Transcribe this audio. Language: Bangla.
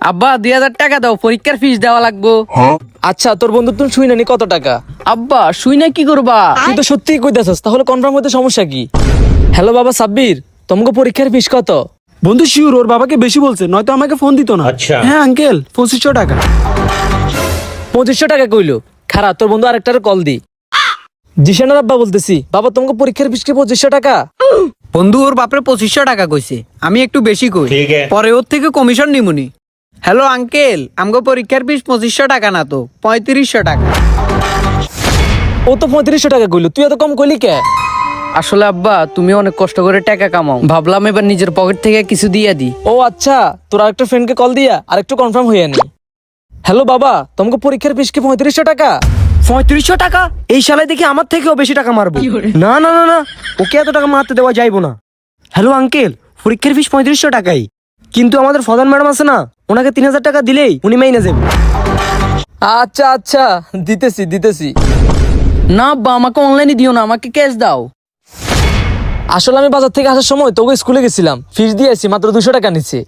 আব্বা 2000 টাকা দাও, পরীক্ষার ফিস দেওয়া লাগবো। আচ্ছা তোর বন্ধু তুমি শুই নানি কত টাকা? আব্বা শুই না কি করবা? তুই তো সত্যিই কইতাছস, তাহলে কনফার্ম হতে সমস্যা কি? হ্যালো বাবা সাব্বির, তোমাকে পরীক্ষার ফিস কত? বন্ধু শিওর ওর বাবাকে বেশি বলছে, নয়তো আমাকে ফোন দিত না। হ্যাঁ আঙ্কেল 2500 টাকা। 2500 টাকা কইলো। খারাপ, তোর বন্ধু আরেকটার কল দি। জিশানের আব্বা বলতেছি, বাবা তোমাকে পরীক্ষার ফিস কি 2500 টাকা? বন্ধু ওর বাপরে 2500 টাকা কইছে, আমি একটু বেশি কই, পরে ওর থেকে কমিশন নিমুনি। হ্যালো আঙ্কেল, আমগো পরীক্ষার ফিস 2500 টাকা না তো 3500 টাকা। ও তো 3500 টাকা কইলো, তুই এত কম কইলি কে? আসলে আব্বা তুমি অনেক কষ্ট করে টাকা কামাও, ভাবলাম এবার নিজের পকেট থেকে কিছু দিয়ে দি। ও আচ্ছা, তোর আরেকটা ফ্রেন্ডকে কল দিয়া আরেকটু কনফার্ম হইয়া নি। হ্যালো বাবা, তোমাকে পরীক্ষার ফিস কি 3500 টাকা? 3500 টাকা? এই শালায় দেখি আমার থেকেও বেশি টাকা মারবো। না না না না, ওকে এত টাকা মারতে দেওয়া যাইবো না। হ্যালো আঙ্কেল, পরীক্ষার ফিস 3500 টাকাই, কিন্তু আমাদের ফদান ম্যাডাম আছে না, ওনাকে 3000 টাকা দিলেই উনি মাইনে যাবে। আচ্ছা আচ্ছা, দিতেছি দিতেছি। না আব্বা, আমাকে অনলাইনে দিও না, আমাকে ক্যাশ দাও। আসলে আমি বাজার থেকে আসার সময় তোকে স্কুলে গেছিলাম, ফিস দিয়েছি, মাত্র 200 টাকা নিচ্ছে।